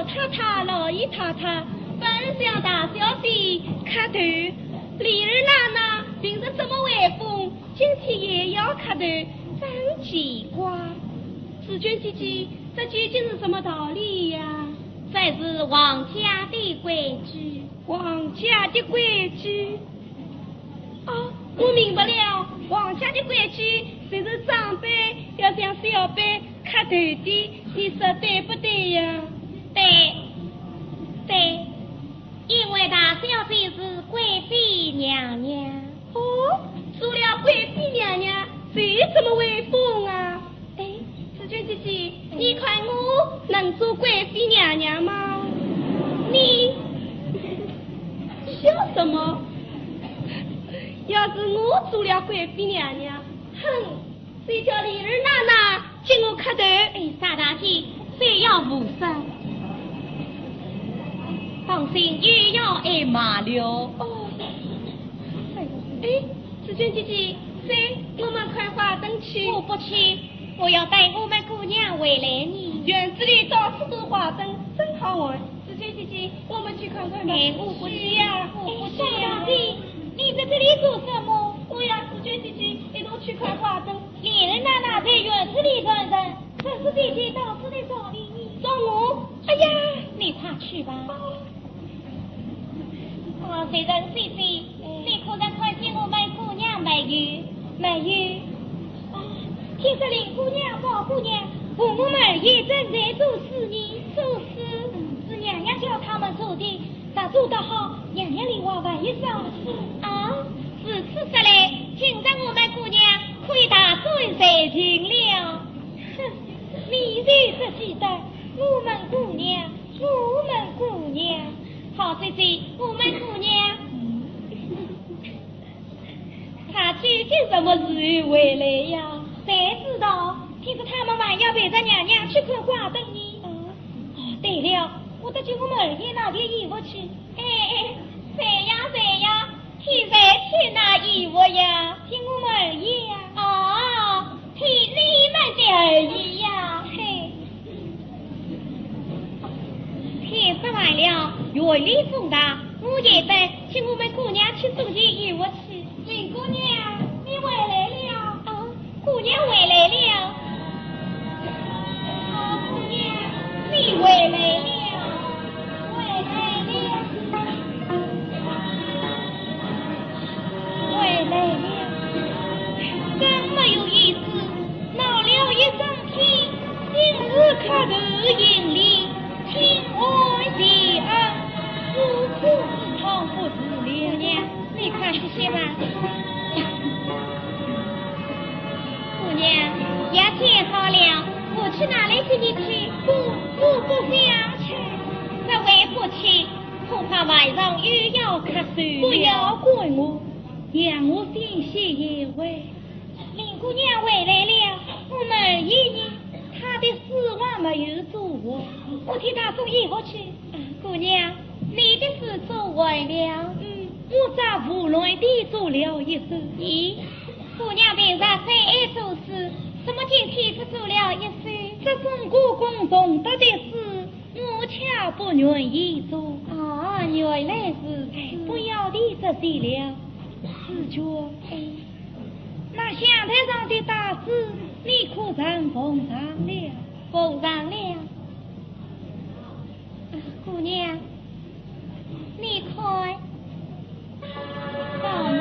老太太、老姨太太，本乡大小姐磕头。丽儿奶奶凭着什么威风，今天也要磕头，真奇怪。紫娟姐姐，这究竟是什么道理呀？这是王家的规矩。王家的规矩。哦，我明白了，王家的规矩就是长辈要向小辈磕头的，你说对不对呀？对，因为大小姐是贵妃娘娘。哦，除了贵妃娘娘，谁这么威风啊？哎，紫娟姐姐，你看我能做贵妃娘娘吗？你笑什么？要是我做了贵妃娘娘，哼，谁叫丽儿奶奶请我磕头？哎，傻大姐，谁要无声？放心，又要挨骂了。哦，哎，紫娟姐姐，谁？我们快花灯去。我不去，我要带我们姑娘回来呢。园子里到处都花灯，真好玩。紫娟姐姐，我们去看看吧。哎，我不去呀，我不去呀。你在这里做什么？我要紫娟姐姐一同去看花灯。丽人奶奶在园子里转转，这是姐姐到处的找你，找我？哎呀，你快去吧。我虽然岁岁，你可曾看见我们姑娘美玉？听说林姑娘、宝姑娘和我们也正在做事呢。做事是娘娘叫他们做的，咋做得好，娘娘令我万一上事啊。是此说来，今朝我们姑娘可以大赚财钱了。哼，你才不记得我们姑娘。好姐姐，我们姑娘，她究竟什么时候回来呀？谁知道？听说他们还要陪着娘娘去看花灯呢。哦，对了，我得去我们二爷那边衣服去。哎，谁呀？替谁去拿衣服呀？替我们二爷呀。哦，替你们的二爷呀。嘿。天色晚了，月里风大，我也得请我们姑娘去做件衣服去。林姑娘，你回来了。哦，姑娘回来了。哦，姑娘，你回来了。真没有意思，闹了一整天，今日磕头迎礼。亲爱的儿，苦苦之痛不自了。娘，你快去歇吧。姑娘，夜天好了，我去哪里接你去？我不想去。这为不去，恐怕晚上又要瞌睡。不要怪我，让我先歇一会。林姑娘回来了，我们二爷呢？他的事还没有做完，我替他做衣服去。姑娘，你的事做完了？我在无奈地做了一手。咦，姑娘平常最爱做事，怎么今天只做了一手？这中国公重大的事，我恰不愿意做。哦，原来是不要的这些了。四娟，那香台上的大事，你可曾奉上了？奉上了。姑娘，你看好吗？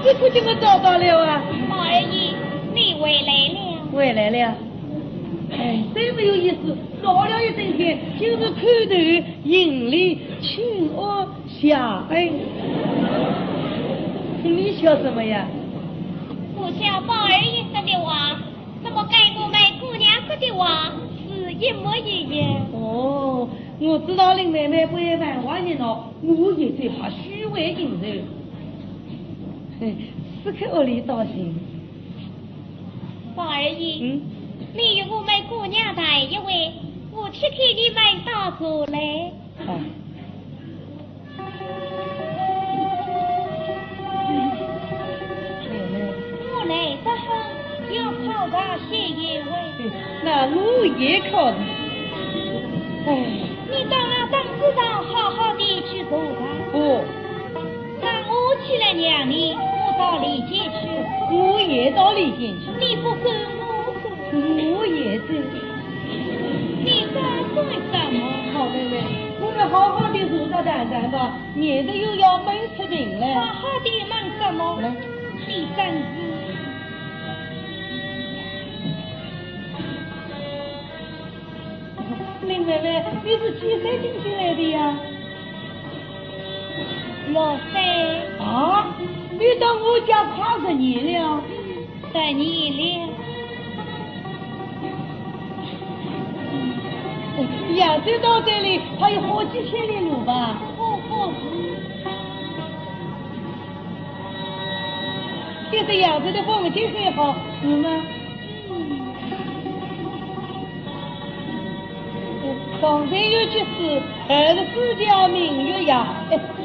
这不就我找到了啊！宝二姨，你回来了。回来了。哎，真没有意思，闹了一整天，就是磕头迎礼请我下恩。你笑什么呀？我笑宝二姨说的话，怎么跟我们姑娘说的话是一模一样？哦，我知道林妹妹不会玩话人了，我也最怕虚伪应酬。是去屋里道歉。王二姨，你与我们姑娘在一位，我去给你们打过来。好。我来得好，要考上县一位。那我也考的。哎。你到了当市长，好好的去做吧。不。那我去了娘里，我到里间去。我也到里间去。你不跟我走？我也走。你在做什么？好妹妹，我们好好的做着谈谈吧，免得又要闷出病来。好好的闷什么？来，你真是。林妹妹，你是几岁进进来的呀？6岁。啊，你到我家跨10年了？10年了。杨州到这里还有好几千里路吧？现在杨州的风景很好，是吗？刚才有句诗，儿子四角明月呀，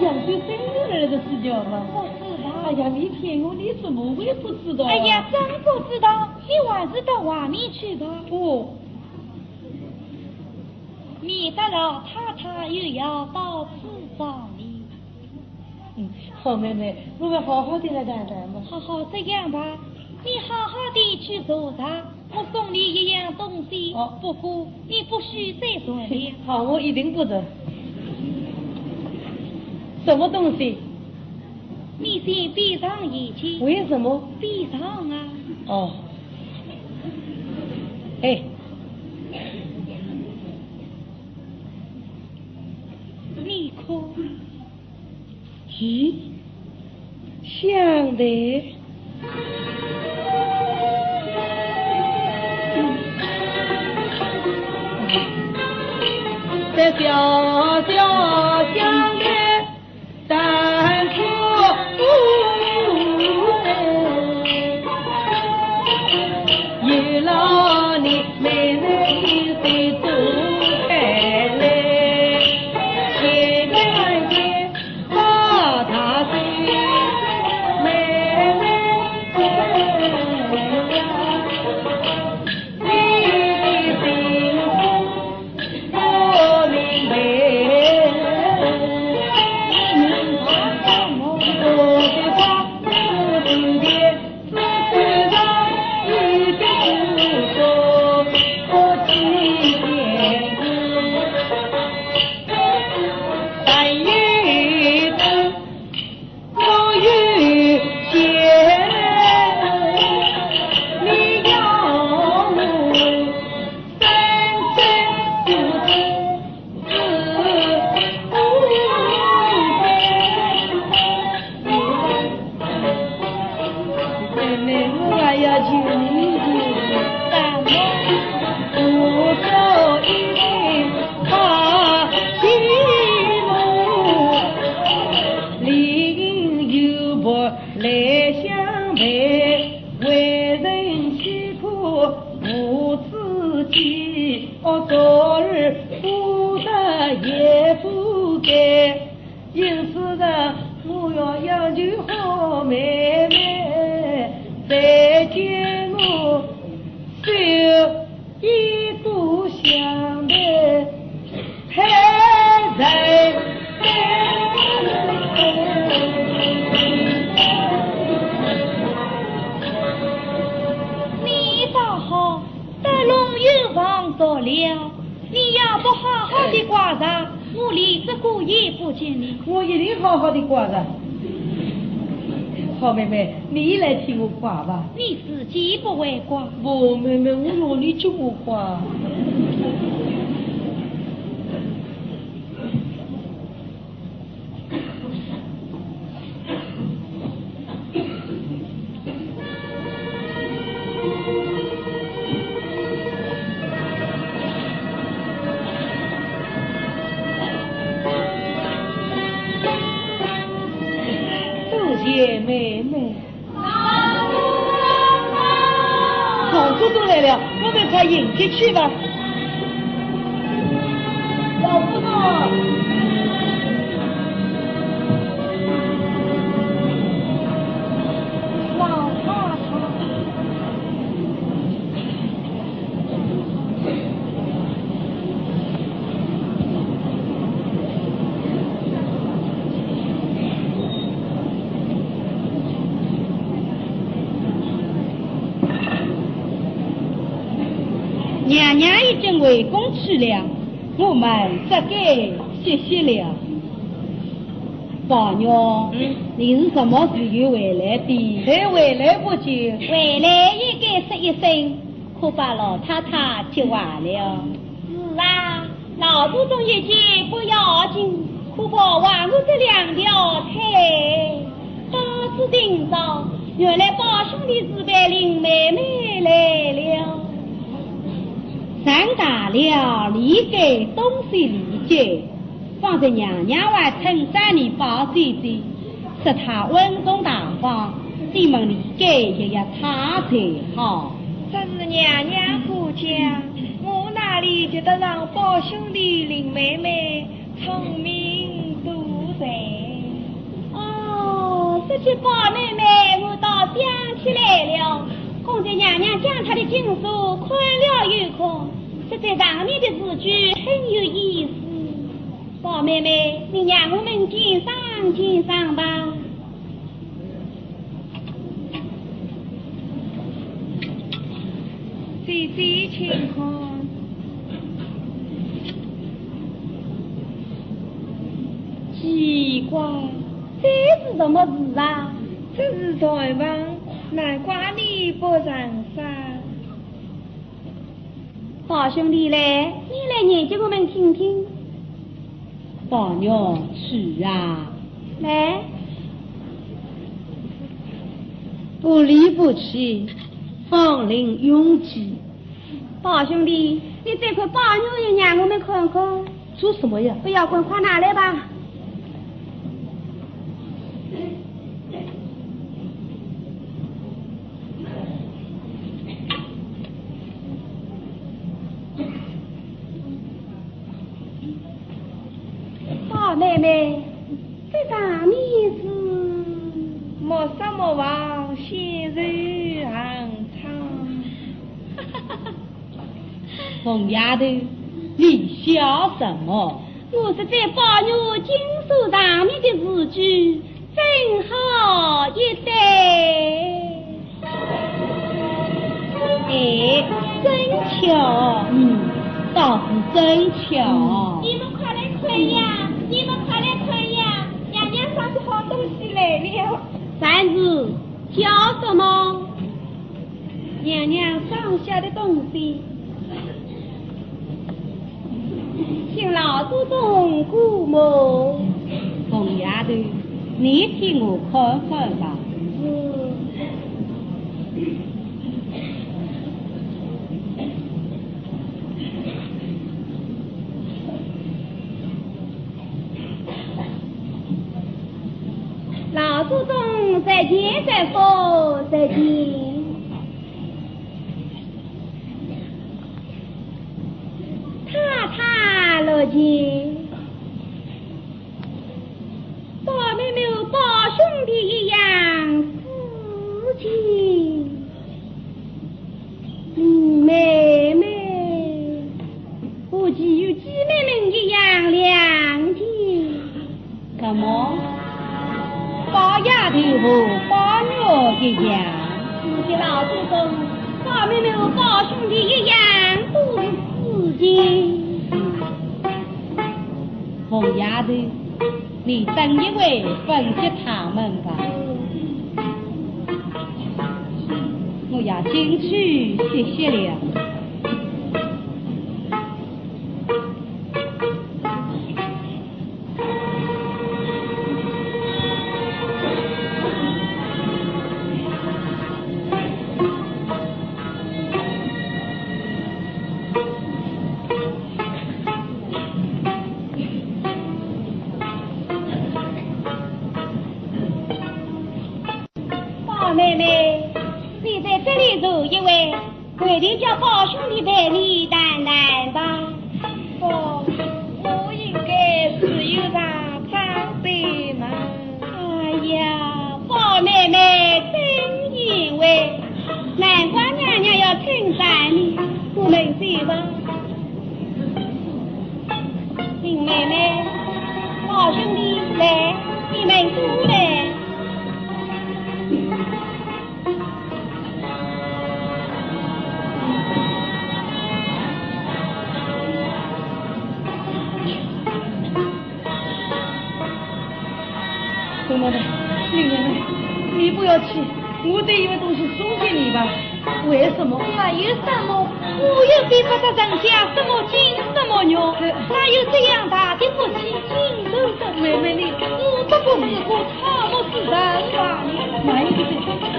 杨州真有儿子四角吗？不知道。哎呀，你骗我，你怎么会不知道？哎呀，真不知道，你还是到外面去吧。不。免得老太太又要到处找你。好妹妹，我们好好的来谈谈吧。好好这样吧，你好好的去做茶，我送你一样东西。不过你不许再做了。好，我一定不走。什么东西？你先闭上眼睛。为什么？闭上啊。哦。哎。你看，咦，想的，这小小想的淡出有了你妹妹一岁走开来。我一定好好的挂着。好妹妹，你来替我挂吧。你自己不会挂？不，妹妹，我用你替我挂。妹妹，祖宗来了，我们快迎接去吧。老祖宗，老太太。娘娘已经为公去了，我们这该歇歇了。宝娘，你是什么时候回来的？才回来不久。回来也该说一声，可把老太太急坏了。是啊，老祖宗一急不要紧，可把还我这两条腿。大事定到，原来宝兄弟是被林妹妹来了。上大了，理给东西理解，放在娘娘外称赞你宝姐姐，说她温中大方，你们理解也要她才好。这是娘娘过奖，我哪里觉得让宝兄弟林妹妹聪明多才？哦，说起宝妹妹，我倒想起来了。公主娘娘将她的经书看了又看，实在上面的字句很有意思。宝妹妹，你让我们鉴赏鉴赏吧。姐姐，请看。奇怪，这是什么字啊？这是台湾，难怪你不认识。宝兄弟嘞，你来念给我们听听。宝娘是啊，来，不离不弃，芳龄永继。宝兄弟，你这块宝牛也让我们看看。做什么呀？不要滚，快拿来吧。宝妹妹，这上面是莫什么王先日昂长。凤丫头，你笑什么？我是在宝牛经书上面的字句，真好一对。哎，真巧，倒是真巧。你们快来看呀！你们快来看呀！娘娘上起好东西来了。三子叫什么？娘娘上下的东西，请老祖宗顾目。凤丫头，你替我看看吧。老祖宗再见再说再见。太太乐见，宝妹妹宝兄弟一样事情，妹妹估计有姐妹们一样谅解。什么？宝丫头和宝鸟一样？是的，老祖宗，宝妹妹和宝兄弟一样都是事情。凤丫头，你等一会分析他们吧。我要进去歇歇了。妹妹，你在这里住一位，回头叫宝兄弟陪你谈谈吧。哦，我应该是有啥长辈嘛？哎呀，宝妹妹真贤惠，难怪娘娘要称赞你。我能去吧？林妹妹，宝兄弟来，你们都来。林妹妹，林妹妹，你不要气，我得有东西送给你吧。为什么？还有什么？我又比不得人家什么金什么玉，哪有这样大的福气？金手的妹妹你，我不过是个草木之人吧？慢一点，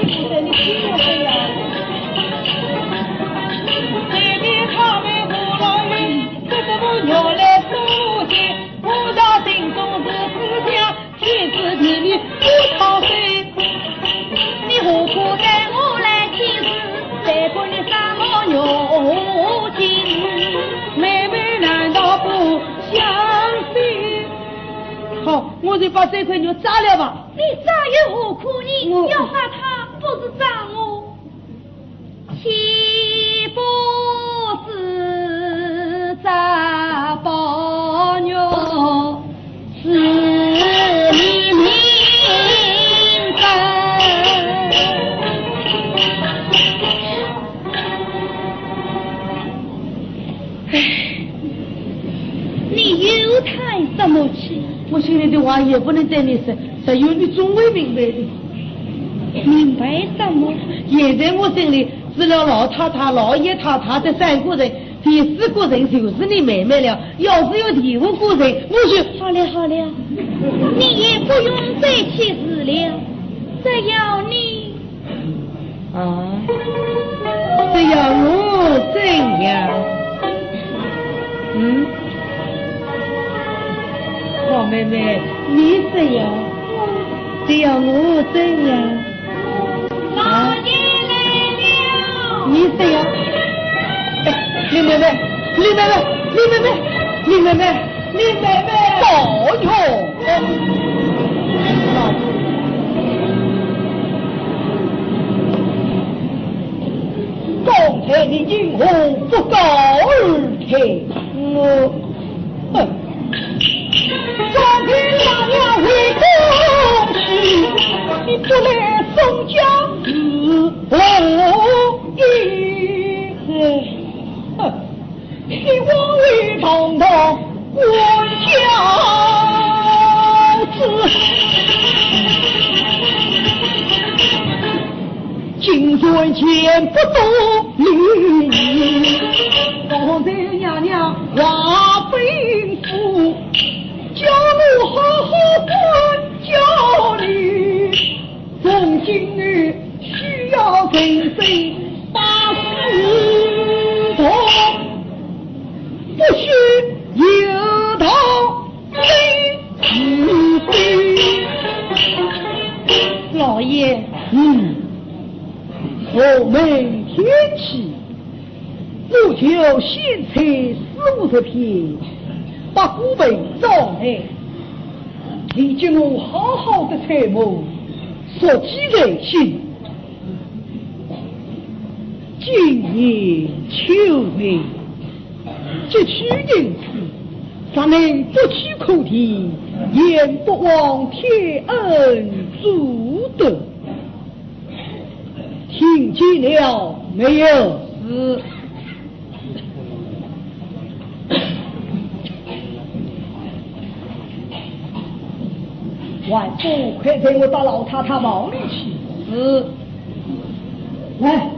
你不得你听我说呀。妹妹他们不老远，这什么鸟来送钱？我家心中是思想，天知地理不操心。你何苦带我来起誓？再过你什么牛筋？妹妹难道不相信？好，我就把这块牛炸了吧。你炸有何苦？你要杀他，不是炸我，岂不是炸包牛？是你明白。你又叹什么气？我心里的话也不能对你说，只有你总会明白的。明白什么？现在我心里除了老太太、老爷太太这三个人，第四个人就是你妹妹了。要是有第五个人，我就好了好了，你也不用再起誓了，只要你啊，只要我怎样？好妹妹，你只要我怎样？老爷来了。你只要，林妹妹，林妹妹，林妹妹，林妹妹，林妹妹，保佑！刚才你英雄不告而退，我，昨天大娘为公事，你不来宋江是无义，你枉为堂堂官家子，金樽前不懂礼，刚才娘娘话吩咐，叫我好好管教你，从今日需要人生把事做，不许有头没是非。老爷，后门天气，不求现采40-50片，把古本找来，你叫我好好的揣摩，所记在心。今年秋月，这取人此，咱们不取口题，言不忘天恩祖德。听见了没有？是。万夫快带我到老太太房里去。是。来。